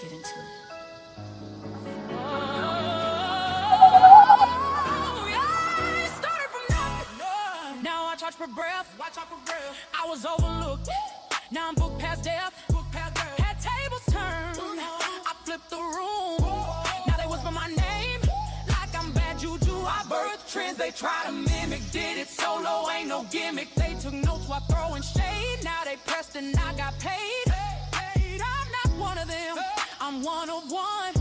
get into it. Yeah, it started from nothing. Now I charge per breath. I was overlooked. Now I'm booked past death. Had tables turned. I flipped the room. Now they whisper my name like I'm bad juju. I birthed trends they try to mimic. Did it solo, ain't no gimmick. They took notes while throwing shade. Now they pressed and I got paid. I'm not one of them. I'm one of one.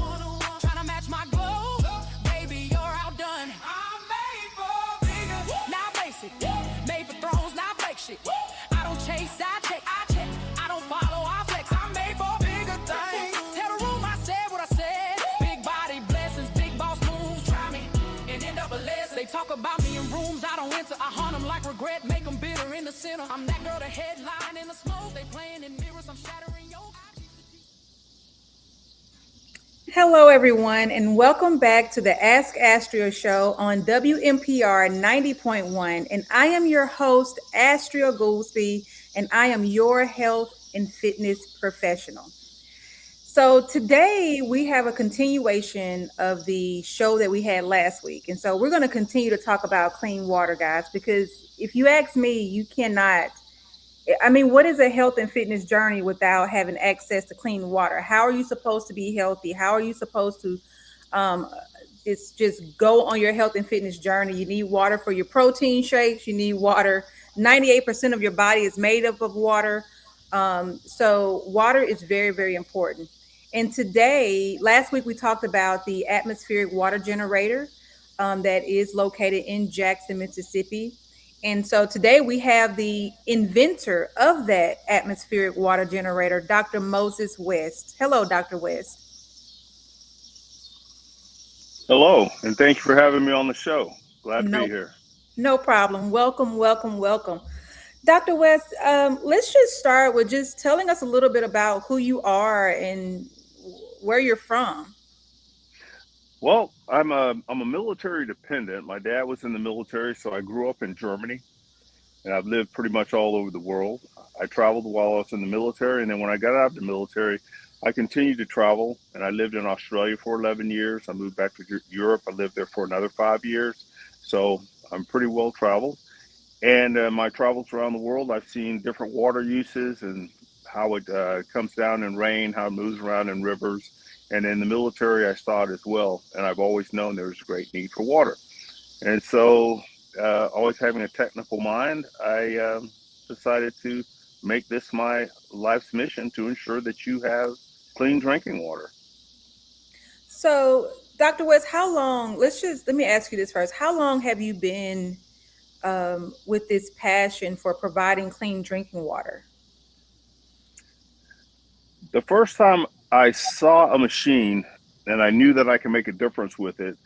Trying to match my glow. Baby, you're outdone. I'm made for bigger. Not basic. Made for thrones, not fake shit. I don't chase, I check. I don't follow, I flex. I'm made for bigger things. Tell the room I said what I said. Big body blessings, big boss moves. Try me and end up a lesson. They talk about me in rooms I don't enter. I haunt them like regret, make them bitter in the center. I'm that girl, the headline in the smoke. They playing in mirrors, I'm shattering your. Hello, everyone, and welcome back to the Ask Astria show on WMPR 90.1. And I am your host, Astria Goolsby, and I am your health and fitness professional. So today we have a continuation of the show that we had last week. And so we're going to continue to talk about clean water, guys, because if you ask me, you cannot. I mean, what is a health and fitness journey without having access to clean water? How are you supposed to be healthy? How are you supposed to um, just go on your health and fitness journey? You need water for your protein shakes. You need water. 98% of your body is made up of water. So water is very, very important. And today, last week, we talked about the atmospheric water generator that is located in Jackson, Mississippi. And so today we have the inventor of that atmospheric water generator, Dr. Moses West. Hello, Dr. West. Hello, and thank you for having me on the show. Glad to be No, here. no problem. Welcome, welcome, welcome. Dr. West, let's just start with just telling us a little bit about who you are and where you're from. Well, I'm a military dependent. My dad was in the military, so I grew up in Germany, and I've lived pretty much all over the world. I traveled while I was in the military, and then when I got out of the military, I continued to travel, and I lived in Australia for 11 years. I moved back to Europe. I lived there for another 5 years. So I'm pretty well traveled. And my travels around the world, I've seen different water uses and how it comes down in rain, how it moves around in rivers. And in the military, I saw it as well. And I've always known there's a great need for water. And so, always having a technical mind, I decided to make this my life's mission to ensure that you have clean drinking water. So, Dr. West, how long, let me ask you this first. How long have you been with this passion for providing clean drinking water? The first time I saw a machine and I knew that I could make a difference with it,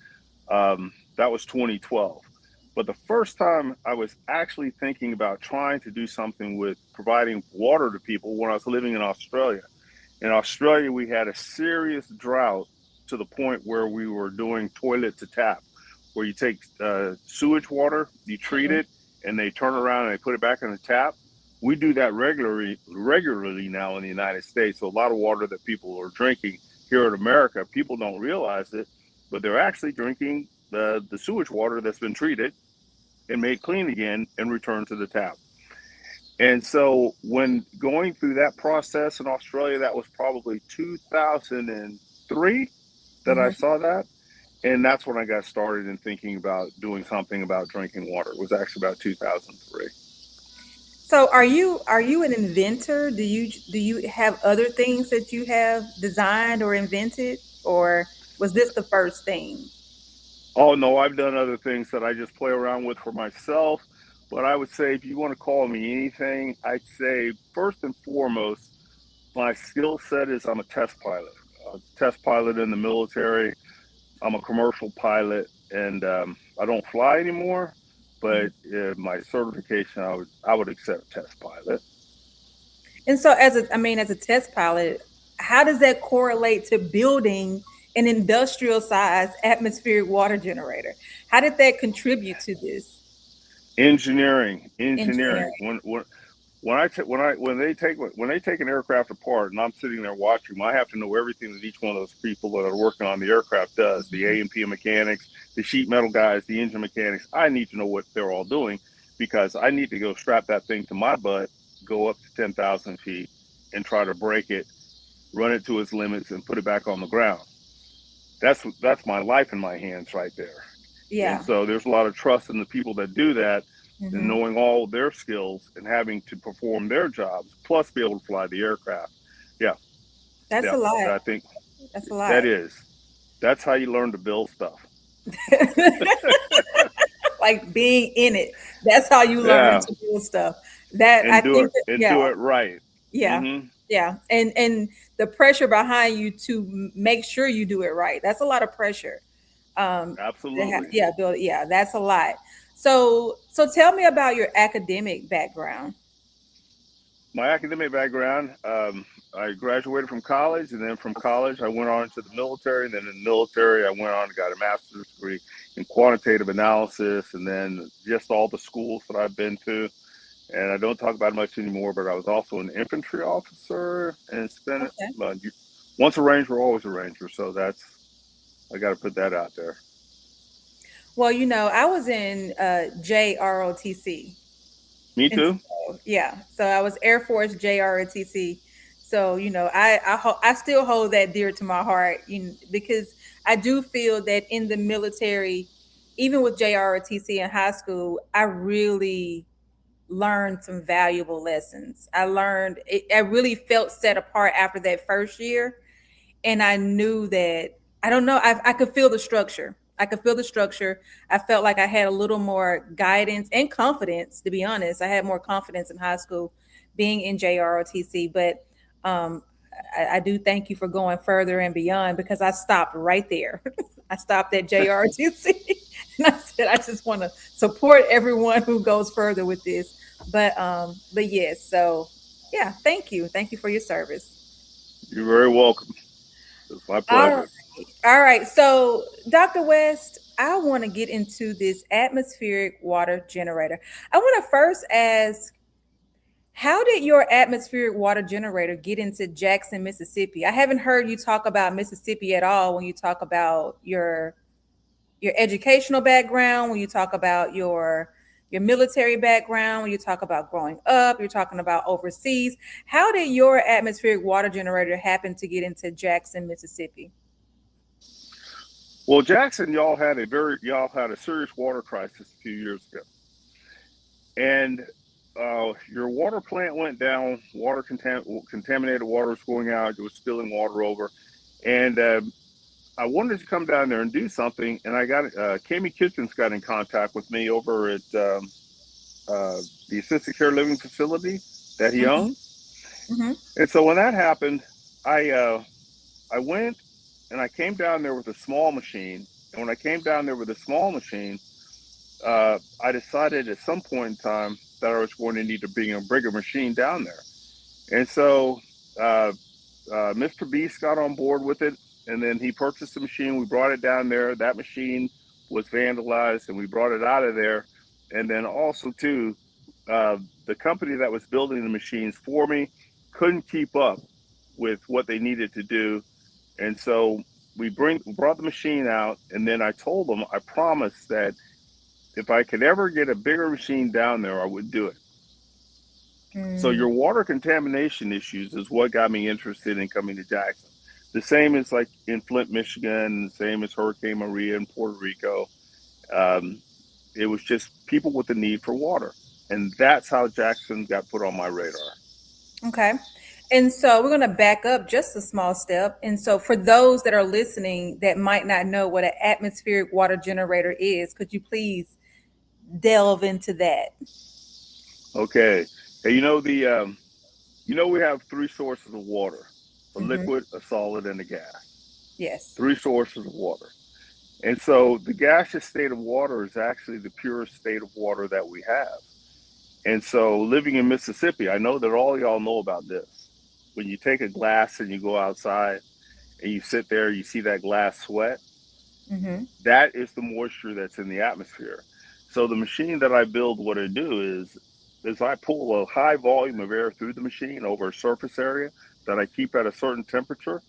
that was 2012. But the first time I was actually thinking about trying to do something with providing water to people when I was living in Australia. In Australia, we had a serious drought to the point where we were doing toilet to tap, where you take sewage water, you treat it, and they turn around and they put it back in the tap. We do that regularly now in the United States. So a lot of water that people are drinking here in America, people don't realize it, but they're actually drinking the sewage water that's been treated and made clean again and returned to the tap. And so when going through that process in Australia, that was probably 2003 that I Mhm. saw that. And that's when I got started in thinking about doing something about drinking water. It was actually about 2003. So are you an inventor? Do you have other things that you have designed or invented, or was this the first thing? Oh, no, I've done other things that I just play around with for myself. But I would say if you want to call me anything, I'd say first and foremost, my skill set is I'm a test pilot. Test pilot in the military. I'm a commercial pilot, and I don't fly anymore. Mhm. But my certification, I would accept test pilot. And so as a test pilot, how does that correlate to building an industrial size atmospheric water generator? How did that contribute to this Engineering. engineering? When when they take an aircraft apart and I'm sitting there watching them, I have to know everything that each one of those people that are working on the aircraft does. The A&P mechanics, the sheet metal guys, the engine mechanics. I need to know what they're all doing because I need to go strap that thing to my butt, go up to 10,000 feet, and try to break it, run it to its limits, and put it back on the ground. That's my life in my hands right there. And Yeah. so there's a lot of trust in the people that do that, and Hmm. knowing all their skills and having to perform their jobs, plus be able to fly the aircraft. Yeah, That's yeah. a lot. I think That's a that lot. is that's how you learn to build stuff. Like being in it. That's how you learn Yeah, to do stuff. That I and do think it that, and yeah, do it right. yeah, Hmm. yeah. And the pressure behind you to make sure you do it right. That's a lot of pressure. Absolutely. Yeah, build, yeah, that's a lot. So tell me about your academic background. My academic background, I graduated from college, and then from college, I went on to the military. And then in the military, I went on and got a master's degree in quantitative analysis, and then just all the schools that I've been to. And I don't talk about it much anymore, but I was also an infantry officer and spent Okay. once a ranger, always a ranger. So I got to put that out there. Well, I was in JROTC. Me And too. so, yeah, so I was Air Force JROTC. So, I still hold that dear to my heart, because I do feel that in the military, even with JROTC in high school, I really learned some valuable lessons. I really felt set apart after that first year, and I knew that, I don't know, I could feel the structure. I could feel the structure. I felt like I had a little more guidance and confidence. To be honest, I had more confidence in high school being in JROTC. But um, I do thank you for going further and beyond, because I stopped right there. I stopped at JROTC, and I said I just want to support everyone who goes further with this. But yes, so yeah, thank you for your service. You're very welcome. It's my All right. pleasure. All right. So, Dr. West, I want to get into this atmospheric water generator. I want to first ask, how did your atmospheric water generator get into Jackson, Mississippi? I haven't heard you talk about Mississippi at all when you talk about your educational background, when you talk about your military background, when you talk about growing up, you're talking about overseas. How did your atmospheric water generator happen to get into Jackson, Mississippi? Well, Jackson, y'all had a serious water crisis a few years ago, and your water plant went down. Contaminated water was going out. It was spilling water over, and I wanted to come down there and do something. And I got Kami Kitchens got in contact with me over at the assisted care living facility that he Hmm. owns. Hmm. And so when that happened, I went and I came down there with a small machine. And when I came down there with a small machine, I decided at some point in time that I was going to need to bring a bigger machine down there. And so uh, Mr. Beast got on board with it, and then he purchased the machine. We brought it down there. That machine was vandalized, and we brought it out of there. And then also too, the company that was building the machines for me couldn't keep up with what they needed to do, and so brought the machine out. And then I told them I promised that if I could ever get a bigger machine down there, I would do it. So Mm, your water contamination issues is what got me interested in coming to Jackson. The same as like in Flint, Michigan, the same as Hurricane Maria in Puerto Rico. Um, it was just people with the need for water. And that's how Jackson got put on my radar. okay. And so we're going to back up just a small step. And so for those that are listening that might not know what an atmospheric water generator is, could you please delve into that? Okay. Hey, we have three sources of water: a Hmm. liquid, a solid, and a gas. Yes. Three sources of water. And so the gaseous state of water is actually the purest state of water that we have. And so living in Mississippi, I know that all y'all know about this. When you take a glass and you go outside and you sit there, you see that glass sweat, Hmm. that is the moisture that's in the atmosphere. So the machine that I build, what I do is is I pull a high volume of air through the machine over a surface area that I keep at a certain temperature,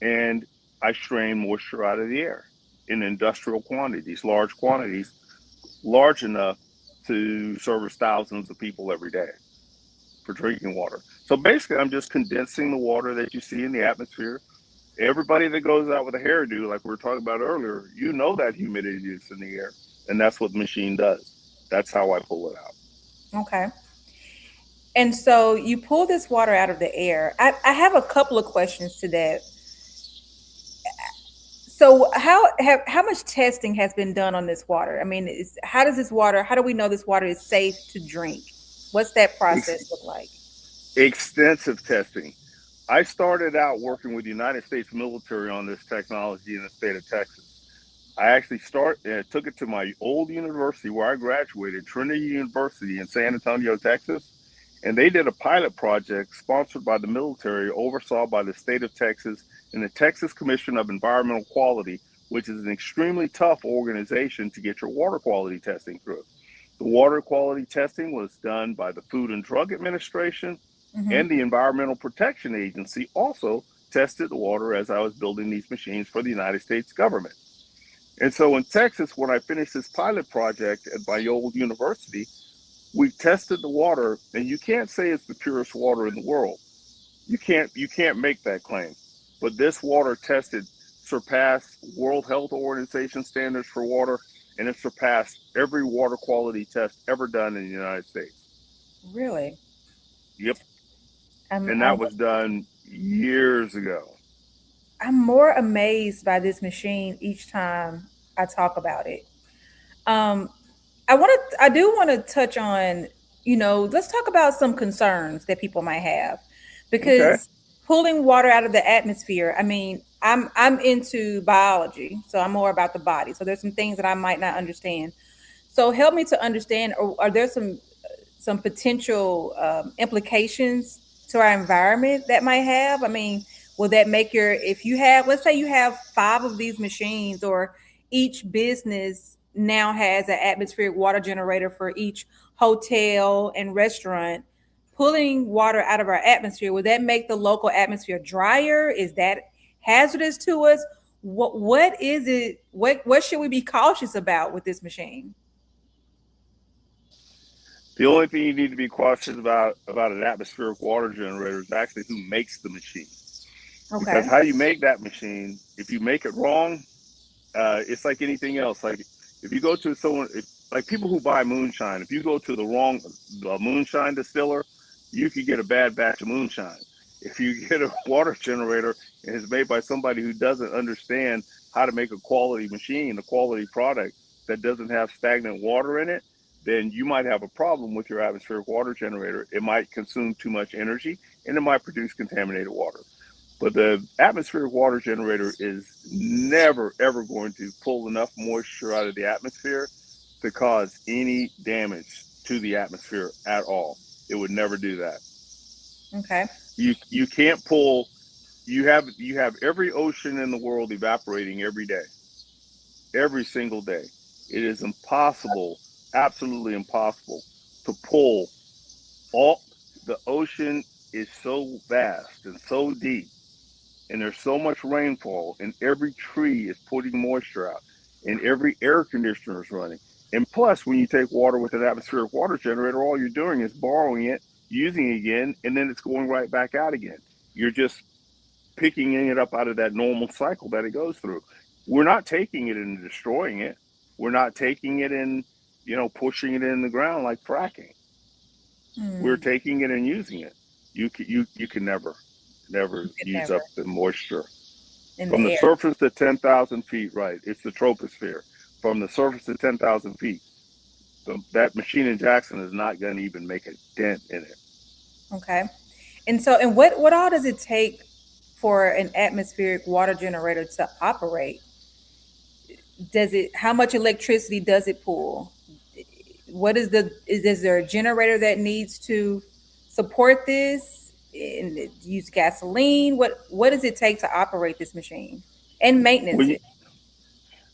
and I strain moisture out of the air in industrial quantities, large enough to service thousands of people every day for drinking water. So basically, I'm just condensing the water that you see in the atmosphere. Everybody that goes out with a hairdo, like we were talking about earlier, you know that humidity is in the air, and that's what the machine does. That's how I pull it out. Okay. And so you pull this water out of the air. I have a couple of questions to that. So how much testing has been done on this water? I mean, how does this water? How do we know this water is safe to drink? What's that process look like? Extensive testing. I started out working with the United States military on this technology in the state of Texas. I actually took it to my old university where I graduated, Trinity University in San Antonio, Texas. And they did a pilot project sponsored by the military, oversaw by the state of Texas and the Texas Commission of Environmental Quality, which is an extremely tough organization to get your water quality testing through. The water quality testing was done by the Food and Drug Administration, and the Environmental Protection Agency also tested the water as I was building these machines for the United States government. And so in Texas, when I finished this pilot project at my old university, we tested the water, and you can't say it's the purest water in the world. You can't make that claim. But this water surpassed World Health Organization standards for water, and it surpassed every water quality test ever done in the United States. Really? Yep. And that was done years ago. I'm more amazed by this machine each time I talk about it. I do want to touch on, let's talk about some concerns that people might have, because pulling water out of the atmosphere, I mean, I'm into biology, so I'm more about the body. So there's some things that I might not understand. So help me to understand, or are there some potential implications to our environment that might have? I mean, will that make if you have, let's say you have 5 of these machines, or each business now has an atmospheric water generator for each hotel and restaurant, pulling water out of our atmosphere, will that make the local atmosphere drier? Is that hazardous to us? What is it? What should we be cautious about with this machine? The only thing you need to be cautious about an atmospheric water generator is actually who makes the machine. Okay. Because how you make that machine, if you make it wrong, it's like anything else. Like if you go to like people who buy moonshine, if you go to the wrong moonshine distiller, you could get a bad batch of moonshine. If you get a water generator and it's made by somebody who doesn't understand how to make a quality machine, a quality product that doesn't have stagnant water in it, then you might have a problem with your atmospheric water generator. It might consume too much energy and it might produce contaminated water. But the atmospheric water generator is never, ever going to pull enough moisture out of the atmosphere to cause any damage to the atmosphere at all. It would never do that. Okay. You can't pull, you have every ocean in the world evaporating every day, every single day. It is impossible, absolutely impossible to pull all. The ocean is so vast and so deep, and there's so much rainfall, and every tree is putting moisture out, and every air conditioner is running. And plus, when you take water with an atmospheric water generator, all you're doing is borrowing it, using it again, and then it's going right back out again. You're just picking it up out of that normal cycle that it goes through. We're not taking it and destroying it. We're not taking it and, pushing it in the ground like fracking. We're taking it and using it. You can never use up the moisture. From the surface to 10,000 feet, right? It's the troposphere. From the surface to 10,000 feet, that machine in Jackson is not going to even make a dent in it. Okay. And what all does it take for an atmospheric water generator to operate? How much electricity does it pull? Is there a generator that needs to support this and use gasoline? What does it take to operate this machine and maintenance it?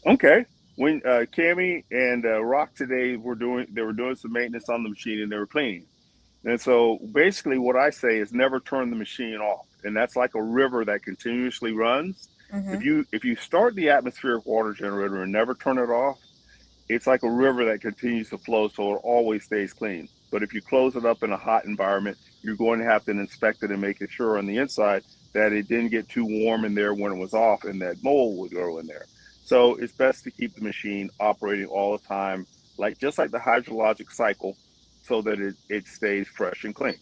Okay. When Cammie and Rock today they were doing some maintenance on the machine and they were cleaning. And so basically what I say is never turn the machine off. And that's like a river that continuously runs. Mm-hmm. If you start the atmospheric water generator and never turn it off, it's like a river that continues to flow, so it always stays clean. But if you close it up in a hot environment, you're going to have to inspect it and make sure on the inside that it didn't get too warm in there when it was off and that mold would grow in there. So it's best to keep the machine operating all the time, like just like the hydrologic cycle, so that it stays fresh and clean.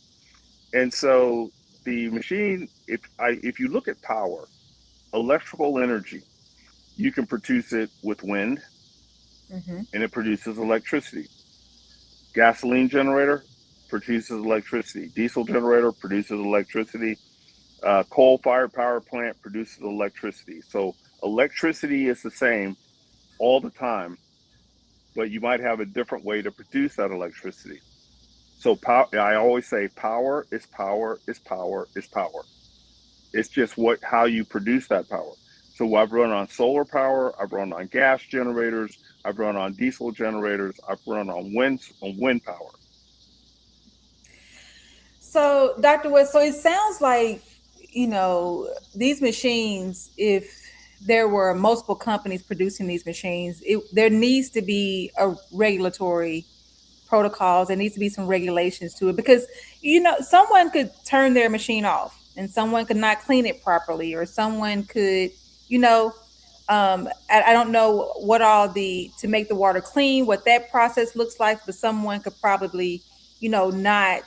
And so the machine, if you look at power, electrical energy, you can produce it with wind, Mm-hmm. and it produces electricity. Gasoline generator produces electricity. Diesel generator produces electricity. Coal-fired power plant produces electricity. So electricity is the same all the time, but you might have a different way to produce that electricity. So I always say power is power is power is power. It's just how you produce that power. So I've run on solar power, I've run on gas generators, I've run on diesel generators, I've run on wind power. So, Dr. West, so it sounds like, these machines, if there were multiple companies producing these machines, there needs to be a regulatory protocols. There needs to be some regulations to it because, someone could turn their machine off and someone could not clean it properly, or someone could, you know, I don't know what all to make the water clean, what that process looks like, but someone could probably, not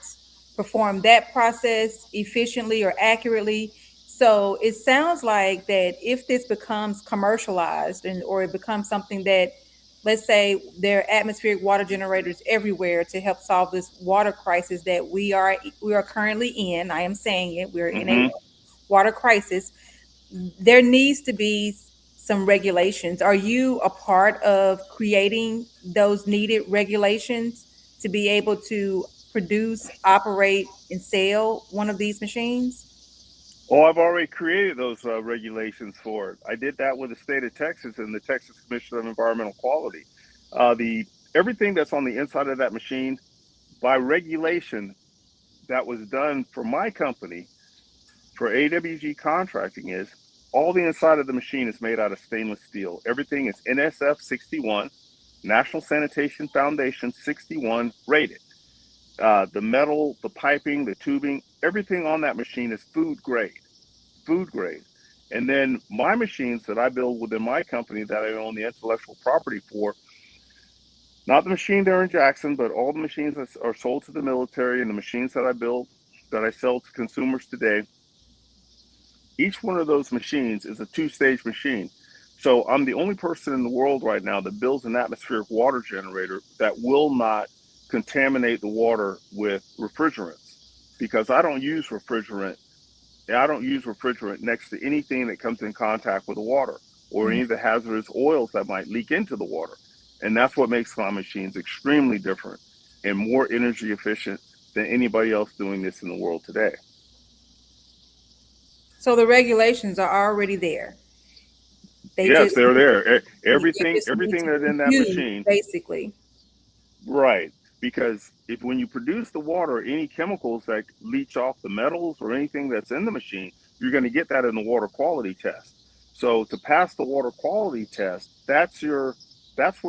perform that process efficiently or accurately. So it sounds like that if this becomes commercialized or it becomes something that, let's say, there are atmospheric water generators everywhere to help solve this water crisis that we are currently in. I am saying it. We're in a Mm-hmm. water crisis. There needs to be some regulations. Are you a part of creating those needed regulations to be able to produce, operate, and sell one of these machines? Oh, I've already created those regulations for it. I did that with the state of Texas and the Texas Commission on Environmental Quality. The Everything that's on the inside of that machine, by regulation, that was done for my company for AWG Contracting, is all the inside of the machine is made out of stainless steel. Everything is NSF 61, National Sanitation Foundation 61 rated. The metal, the piping, the tubing, everything on that machine is food grade. Food grade. And then my machines that I build within my company that I own the intellectual property for, not the machine there in Jackson, but all the machines that are sold to the military and the machines that I build that I sell to consumers today, each one of those machines is a two-stage machine. So I'm the only person in the world right now that builds an atmospheric water generator that will not contaminate the water with refrigerants, because I don't use refrigerant next to anything that comes in contact with the water or any of the hazardous oils that might leak into the water. And that's what makes my machines extremely different and more energy efficient than anybody else doing this in the world today. So the regulations are already there. They Yes, just they're there. they just need Everything to that's be in that used, machine, basically. right? Because if when you produce the water, any chemicals that leach off the metals or anything that's in the machine, you're going to get that in the water quality test. So to pass the water quality test, that's where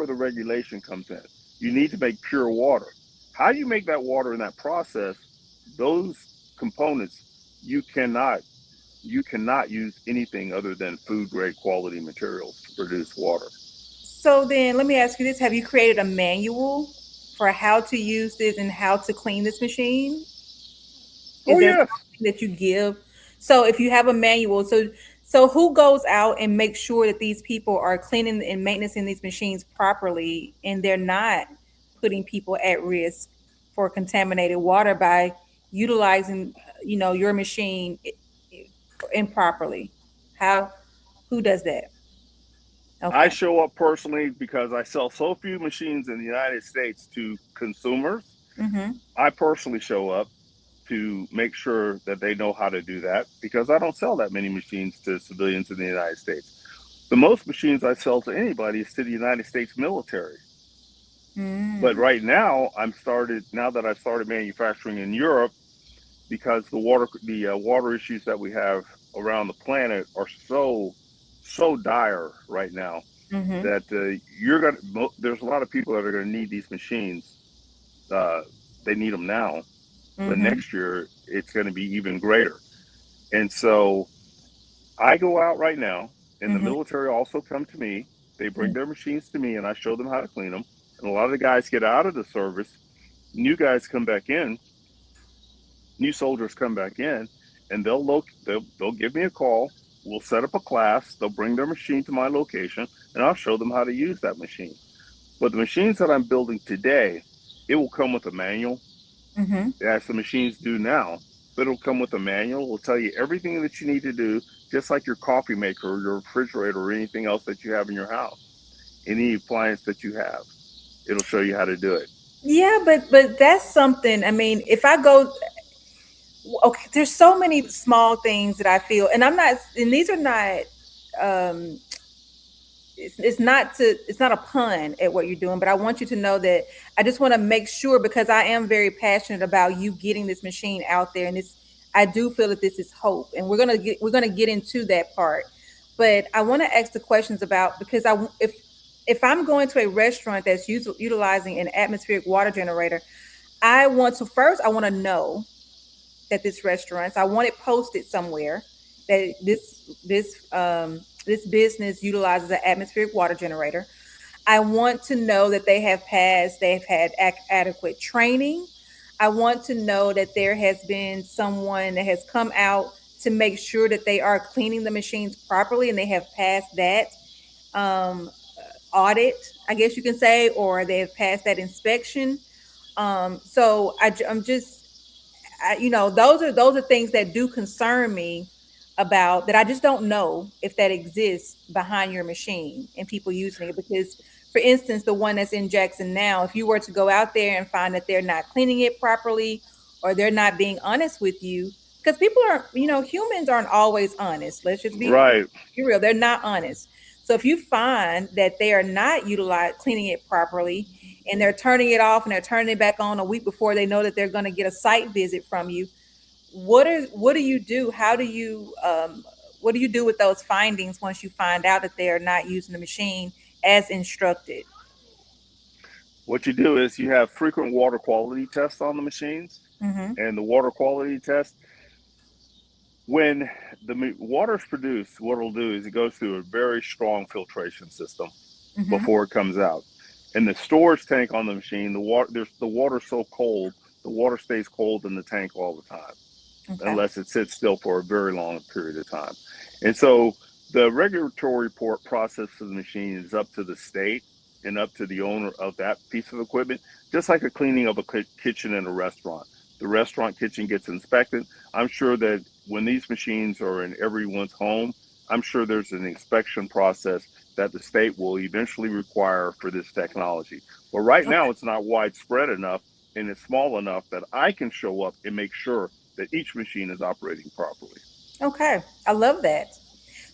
the regulation comes in. You need to make pure water. How you make that water in that process, those components, you cannot you cannot use anything other than food grade quality materials to produce water. So then let me ask you this. Have you created a manual for how to use this and how to clean this machine? Is Oh there yes. something that you give? So if you have a manual, so who goes out and makes sure that these people are cleaning and maintaining these machines properly and they're not putting people at risk for contaminated water by utilizing, your machine improperly? How who does that? I Okay. show up personally because I sell so few machines in the United States to consumers. Mm-hmm. I personally show up to make sure that they know how to do that because I don't sell that many machines to civilians in the United States. The most machines I sell to anybody is to the United States military. But Mm. right now, now that I've started manufacturing in Europe, because the water issues that we have around the planet are so dire right now Mm-hmm. that there's a lot of people that are going to need these machines. Uh, they need them now, but Mm-hmm. next year it's going to be even greater. And so I go out right now, and the Mm-hmm. military also come to me. They bring their machines to me, and I show them how to clean them. And a lot of the guys get out of the service. New guys come back in. New soldiers come back in, and they'll give me a call. We'll set up a class. They'll bring their machine to my location, and I'll show them how to use that machine. But the machines that I'm building today, it will come with a manual, Mm-hmm. as the machines do now. But it'll come with a manual. It'll tell you everything that you need to do, just like your coffee maker or your refrigerator or anything else that you have in your house. Any appliance that you have, it'll show you how to do it. Yeah, but that's something. I mean, if I go, okay, there's so many small things that I feel, and I'm not, and these are not, um, it's not a pun at what you're doing, but I want you to know that I just want to make sure because I am very passionate about you getting this machine out there, and this I do feel that this is hope, and we're gonna get into that part, but I want to ask the questions about because if I'm going to a restaurant that's utilizing an atmospheric water generator, I want to know that this restaurant. I want it posted somewhere that this business utilizes an atmospheric water generator. I want to know that they've had adequate training. I want to know that there has been someone that has come out to make sure that they are cleaning the machines properly and they have passed that um, audit, I guess you can say, or they have passed that inspection. I'm just those are things that do concern me about that I just don't know if that exists behind your machine and people using it because for instance the one that's in Jackson now, if you were to go out there and find that they're not cleaning it properly or they're not being honest with you because people are humans aren't always honest, let's just Right. be real, they're not honest. So if you find that they are not cleaning it properly and they're turning it off and they're turning it back on a week before they know that they're going to get a site visit from you, what do you do? What do you do with those findings once you find out that they are not using the machine as instructed? What you do is you have frequent water quality tests on the machines, Mm-hmm. and the water quality test, when the water is produced, what it'll do is it goes through a very strong filtration system Mm-hmm. before it comes out. In the storage tank on the machine, the water's so cold, the water stays cold in the tank all the time, Okay. unless it sits still for a very long period of time. And so the regulatory report process for the machine is up to the state and up to the owner of that piece of equipment, just like a cleaning of a kitchen in a restaurant. The restaurant kitchen gets inspected. I'm sure that when these machines are in everyone's home, I'm sure there's an inspection process that the state will eventually require for this technology. But right now, Okay. it's not widespread enough and it's small enough that I can show up and make sure that each machine is operating properly. Okay. I love that.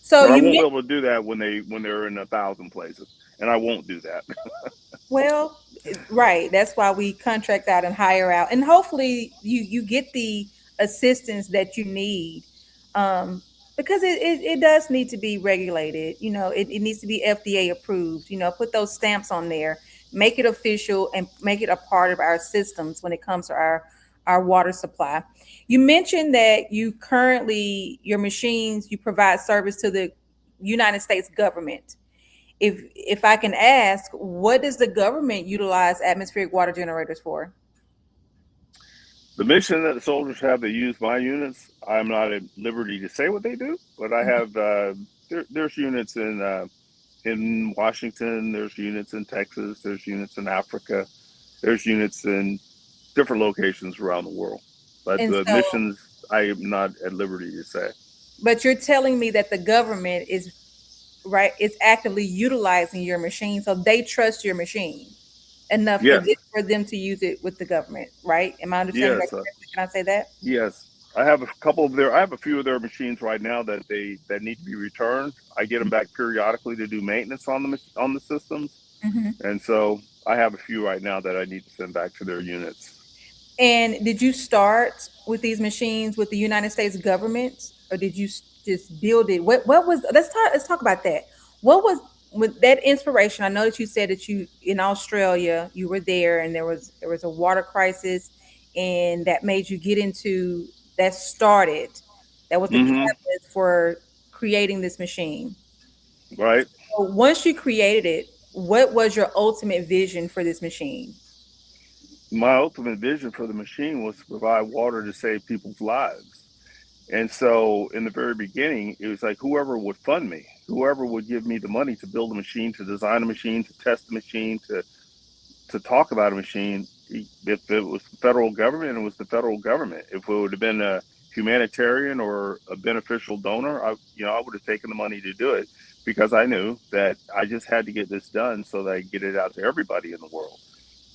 So But I you won't be meant able to do that when they're in 1,000 places, and I won't do that. well, right. That's why we contract out and hire out, and hopefully you get the assistance that you need, um, because it does need to be regulated. It needs to be FDA approved. Put those stamps on there, make it official, and make it a part of our systems when it comes to our water supply. You mentioned that your machines you provide service to the United States government. If I can ask, what does the government utilize atmospheric water generators for? The mission that the soldiers have to use my units, I'm not at liberty to say what they do, but I have there's units in Washington, there's units in Texas, there's units in Africa, there's units in different locations around the world. But And the so, missions, I am not at liberty to say. but you're telling me that the government is actively utilizing your machine, so they trust your machine enough for Yes, for them to use it with the government, right? Am I understanding that yes, correctly? Can I say that? yes. I have a few of their machines right now that need to be returned. I get them back periodically to do maintenance on the systems. Mm-hmm. And so I have a few right now that I need to send back to their units. And did you start with these machines with the United States government, or did you just build it? What was? Let's talk about that. What was with that inspiration? I know that you said that you in Australia, you were there, and there was a water crisis, and that made you get into that started. That was the Hmm. catalyst for creating this machine. Right. So once you created it, what was your ultimate vision for this machine? My ultimate vision for the machine was to provide water to save people's lives. And so in the very beginning, it was like whoever would fund me, whoever would give me the money to build a machine, to design a machine, to test a machine, to talk about a machine. If it was the federal government, it was the federal government. If it would have been a humanitarian or a beneficial donor, I would have taken the money to do it because I knew that I just had to get this done so that I could get it out to everybody in the world.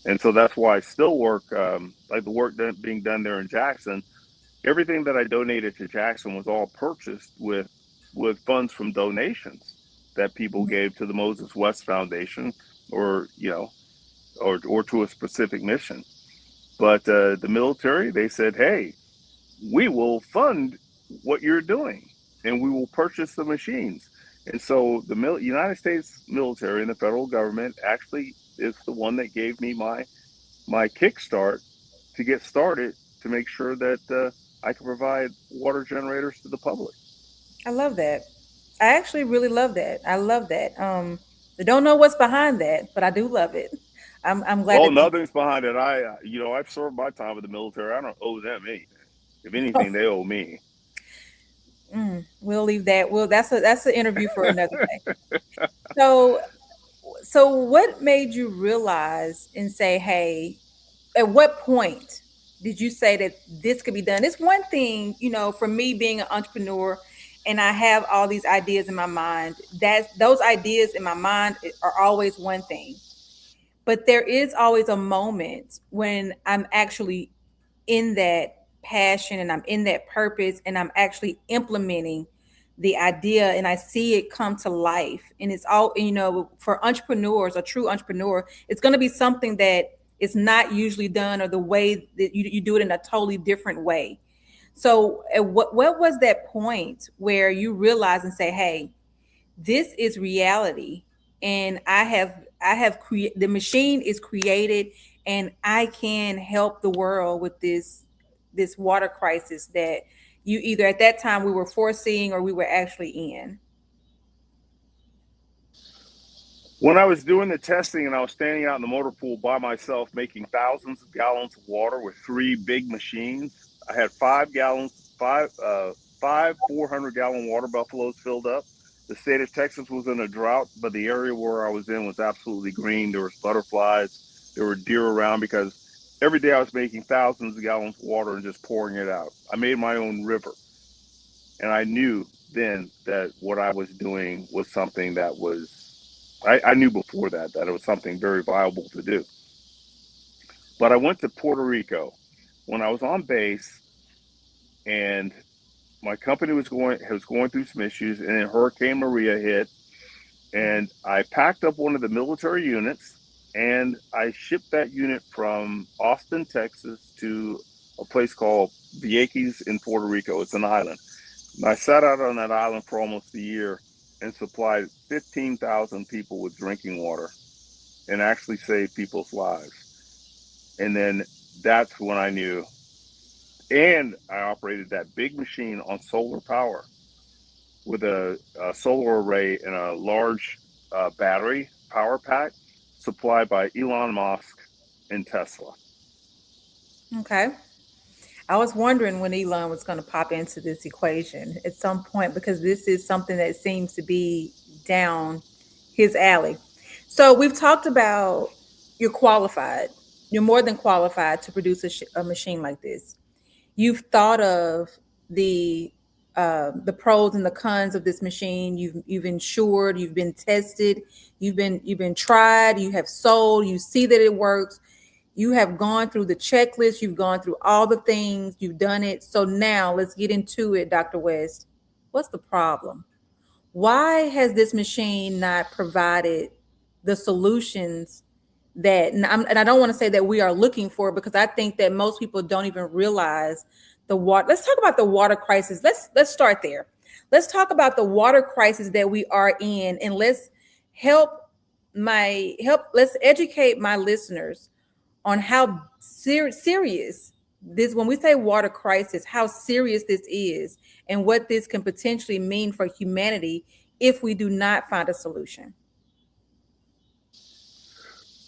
And so that's why I still work, like the work being done there in Jackson. Everything that I donated to Jackson was all purchased with funds from donations that people gave to the Moses West Foundation, or or to a specific mission. But the military, they said, "Hey, we will fund what you're doing, and we will purchase the machines." And so the United States military and the federal government actually is the one that gave me my kickstart to get started to make sure that I can provide water generators to the public. I love that. I actually really love that. I love that. I don't know what's behind that, but I do love it. I'm glad Oh, that nothing's behind it. I've served my time with the military. I don't owe them anything. If anything, they owe me. we'll leave that. Well, that's an interview for another day. So what made you realize and say, hey, at what point did you say that this could be done? It's one thing, for me being an entrepreneur and I have all these ideas in my mind, that those ideas in my mind are always one thing. But there is always a moment when I'm actually in that passion and I'm in that purpose and I'm actually implementing the idea and I see it come to life. And it's all, for entrepreneurs, a true entrepreneur, it's going to be something that is not usually done, or the way that you do it in a totally different way. So what was that point where you realize and say, hey, this is reality, and the machine is created, and I can help the world with this water crisis that you either at that time we were foreseeing or we were actually in. When I was doing the testing and I was standing out in the motor pool by myself making thousands of gallons of water with three big machines, I had 5 gallons, five 400-gallon water buffaloes filled up. The state of Texas was in a drought, but the area where I was in was absolutely green. There was butterflies, there were deer around because every day I was making thousands of gallons of water and just pouring it out. I made my own river, and I knew then that what I was doing was something that I knew before that it was something very viable to do. But I went to Puerto Rico when I was on base, and my company was going through some issues, and then Hurricane Maria hit, and I packed up one of the military units, and I shipped that unit from Austin, Texas, to a place called Vieques in Puerto Rico. It's an island. And I sat out on that island for almost a year and supplied 15,000 people with drinking water and actually saved people's lives. And then that's when I knew. And I operated that big machine on solar power with a solar array and a large battery power pack supplied by Elon Musk and Tesla. Okay. I was wondering when Elon was going to pop into this equation at some point, because this is something that seems to be down his alley. So we've talked about you're qualified. You're more than qualified to produce a machine like this. You've thought of the the pros and the cons of this machine. You've insured. You've been tested. You've been tried. You have sold. You see that it works. You have gone through the checklist. You've gone through all the things. You've done it. So now let's get into it, Dr. West. What's the problem? Why has this machine not provided the solutions that, and I don't want to say that we are looking for, because I think that most people don't even realize the water. Let's talk about the water crisis. Let's start there. Let's talk about the water crisis that we are in, and help let's educate my listeners on how serious this, when we say water crisis, how serious this is, and what this can potentially mean for humanity if we do not find a solution.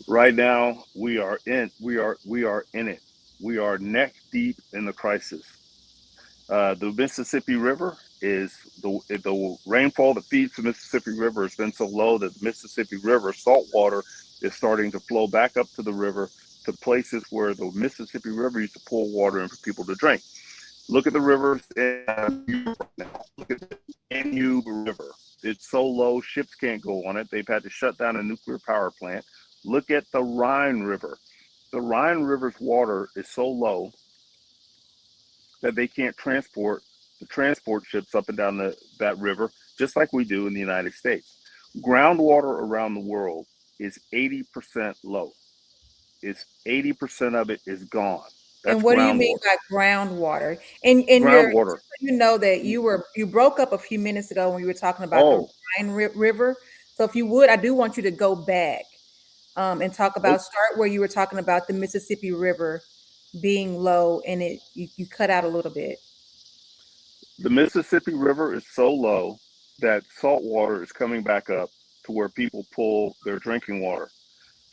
Right now, we are in it. We are neck deep in the crisis. The Mississippi River is the rainfall that feeds the Mississippi River has been so low that the Mississippi River salt water is starting to flow back up to the river, to places where the Mississippi River used to pull water in for people to drink. Look at the rivers in Europe right now. Look at the Danube River. It's so low, ships can't go on it. They've had to shut down a nuclear power plant. Look at the Rhine River. The Rhine River's water is so low that they can't transport the transport ships up and down that river, just like we do in the United States. Groundwater around the world is 80% low. It's 80% of it is gone. And That's what do you mean groundwater. by groundwater? And you're, Groundwater. you know that you broke up a few minutes ago when you were talking about the Oh, Rhine River. So if you would, I do want you to go back and talk oh, about, start where you were talking about the Mississippi River being low, and you cut out a little bit. the Mississippi River is so low that salt water is coming back up to where people pull their drinking water.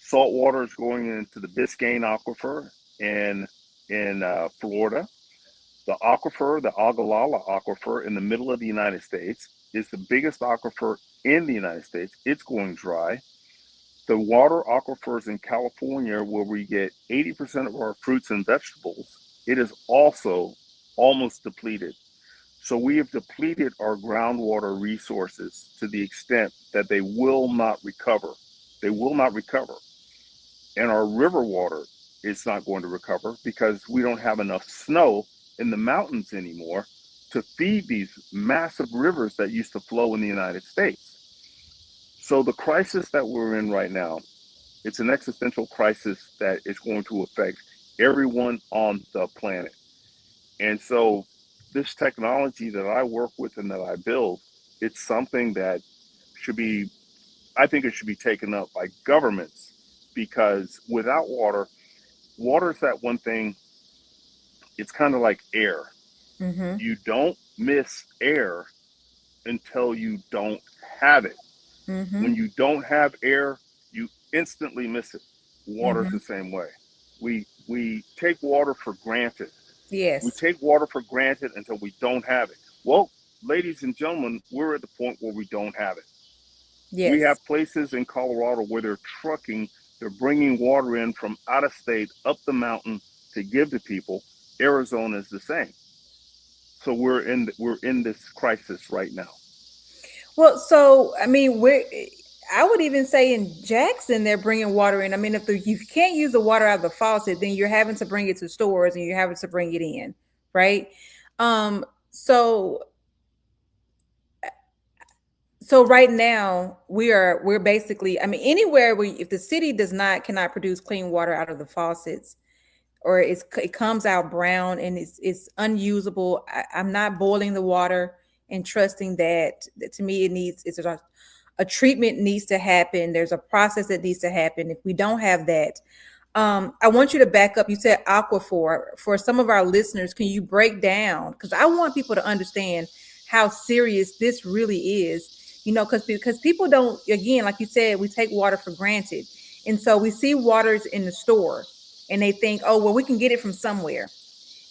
Salt water is going into the Biscayne Aquifer in Florida. The aquifer, the Ogallala Aquifer in the middle of the United States, is the biggest aquifer in the United States. It's going dry. The water aquifers in California, where we get 80% of our fruits and vegetables, it is also almost depleted. So we have depleted our groundwater resources to the extent that they will not recover. They will not recover. And our river water is not going to recover because we don't have enough snow in the mountains anymore to feed these massive rivers that used to flow in the United States. So the crisis that we're in right now, it's an existential crisis that is going to affect everyone on the planet. And so this technology that I work with and that I build, it's something that should be, I think it should be taken up by governments, because without water, water is that one thing, it's kind of like air. Mm-hmm. You don't miss air until you don't have it. Mm-hmm. When you don't have air, you instantly miss it. Water is Mm-hmm. the same way. We take water for granted. We Yes. take water for granted until we don't have it. Well, ladies and gentlemen, we're at the point where we don't have it. We Yes. have places in Colorado where they're bringing water in from out of state up the mountain to give to people. Arizona is the same. So we're in this crisis right now. Well, so I mean, I would even say in Jackson they're bringing water in. I mean, you can't use the water out of the faucet, then you're having to bring it to stores and you're having to bring it in, right? Um, so so right now we're basically, I mean, anywhere where, if the city cannot produce clean water out of the faucets, or it comes out brown and it's unusable. I'm not boiling the water and trusting that to me it's a treatment needs to happen. There's a process that needs to happen. If we don't have that, I want you to back up. You said aquifer. For some of our listeners, can you break down? Because I want people to understand how serious this really is. Because people don't. Again, like you said, we take water for granted, and so we see waters in the store, and they think, oh, well, we can get it from somewhere.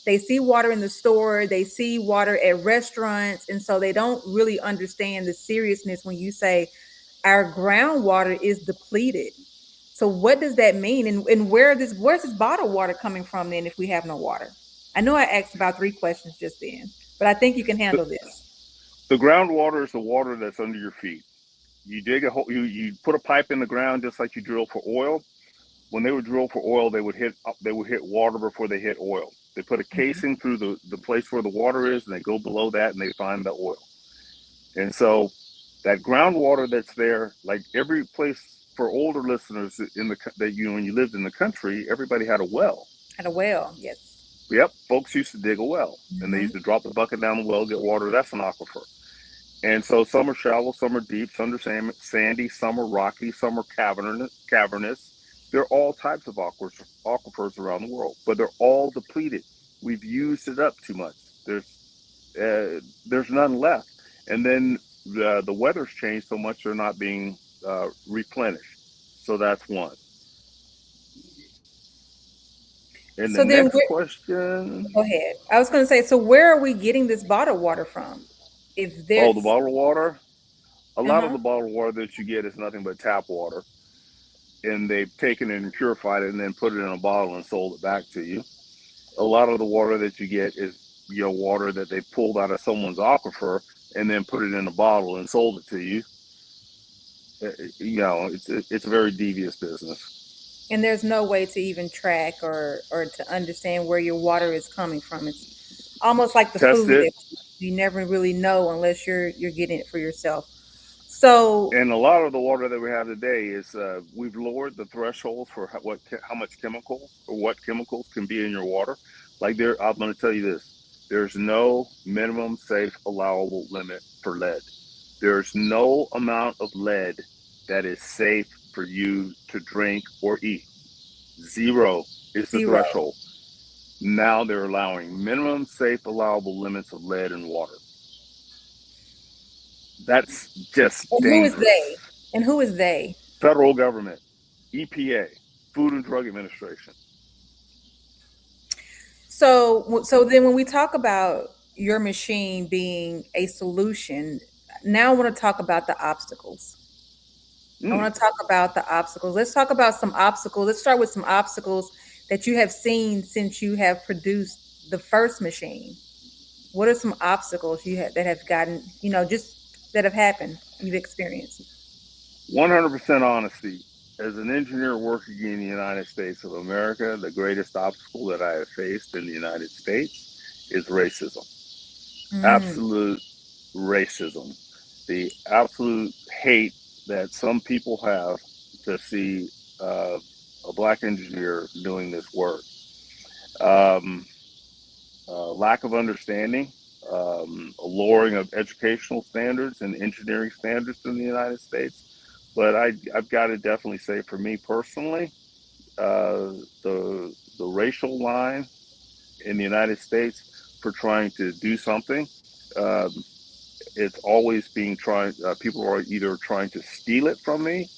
They see water in the store, they see water at restaurants, and so they don't really understand the seriousness when you say our groundwater is depleted. So what does that mean? And where's this bottled water coming from then if we have no water? I know I asked about three questions just then, but I think you can The, handle this. the groundwater is the water that's under your feet. You dig a hole, you put a pipe in the ground just like you drill for oil. When they would drill for oil, they would hit water before they hit oil. They put a Mhm. casing through the place where the water is, and they go below that and they find the oil. And so that groundwater that's there, like every place for older listeners when you lived in the country, everybody had a well. Had a well, yes. Yep, folks used to dig a well, and they Mm-hmm. used to drop the bucket down the well, get water. That's an aquifer. And so some are shallow, some are deep, some are sandy, some are rocky, some are cavernous. There are all types of aquifers around the world, but they're all depleted. We've used it up too much. There's none left. And then the weather's changed so much they're not being replenished. So that's one. And So the then, next question. go ahead. I was going to say, so where are we getting this bottled water from? If there's The bottled water. A lot of Uh-huh. the bottled water that you get is nothing but tap water, and they've taken it and purified it and then put it in a bottle and sold it back to you. A lot of the water that you get is water that they pulled out of someone's aquifer and then put it in a bottle and sold it to you. It's a very devious business. And there's no way to even track or to understand where your water is coming from. It's almost like the Test food it. that you never really know unless you're getting it for yourself. So And a lot of the water that we have today is we've lowered the threshold for how much chemicals or what chemicals can be in your water. I'm going to tell you this: there's no minimum safe allowable limit for lead. There's no amount of lead that is safe for you to drink or eat. 0 is the zero. threshold. Now they're allowing minimum safe allowable limits of lead in water. That's just And dangerous. who is they? And who is they? Federal government, EPA, Food and Drug Administration. So then when we talk about your machine being a solution, now I want to talk about the obstacles. I want to talk about the obstacles. Let's talk about some obstacles. Let's start with some obstacles that you have seen since you have produced the first machine. What are some obstacles that have gotten, just that have happened, you've experienced? 100% honesty. As an engineer working in the United States of America, the greatest obstacle that I have faced in the United States is racism. Absolute racism. The absolute hate that some people have to see a black engineer doing this work. Lack of understanding, a lowering of educational standards and engineering standards in the United States. But I've got to definitely say, for me personally, the racial line in the United States for trying to do something, it's always being tried. People are either trying to steal it from me,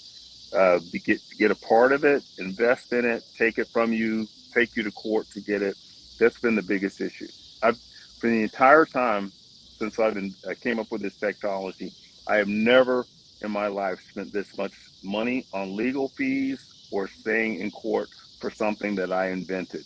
get a part of it, invest in it, take it from you, take you to court to get it. That's been the biggest issue. For the entire time since I came up with this technology, I have never in my life spent this much money on legal fees or staying in court for something that I invented.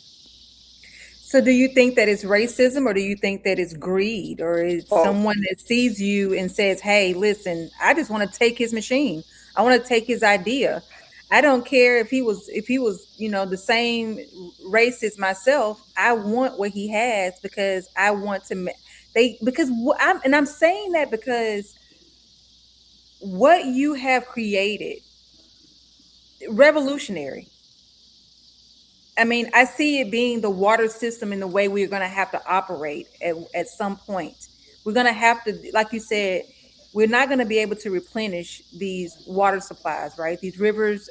So do you think that it's racism, or do you think that it's greed, or it's someone that sees you and says, hey, listen, I just want to take his machine. I want to take his idea. I don't care if he was, the same race as myself. I want what he has because I want to, I'm saying that because what you have created, revolutionary. I mean, I see it being the water system in the way we're going to have to operate at some point. We're going to have to, like you said, we're not going to be able to replenish these water supplies, right? These rivers,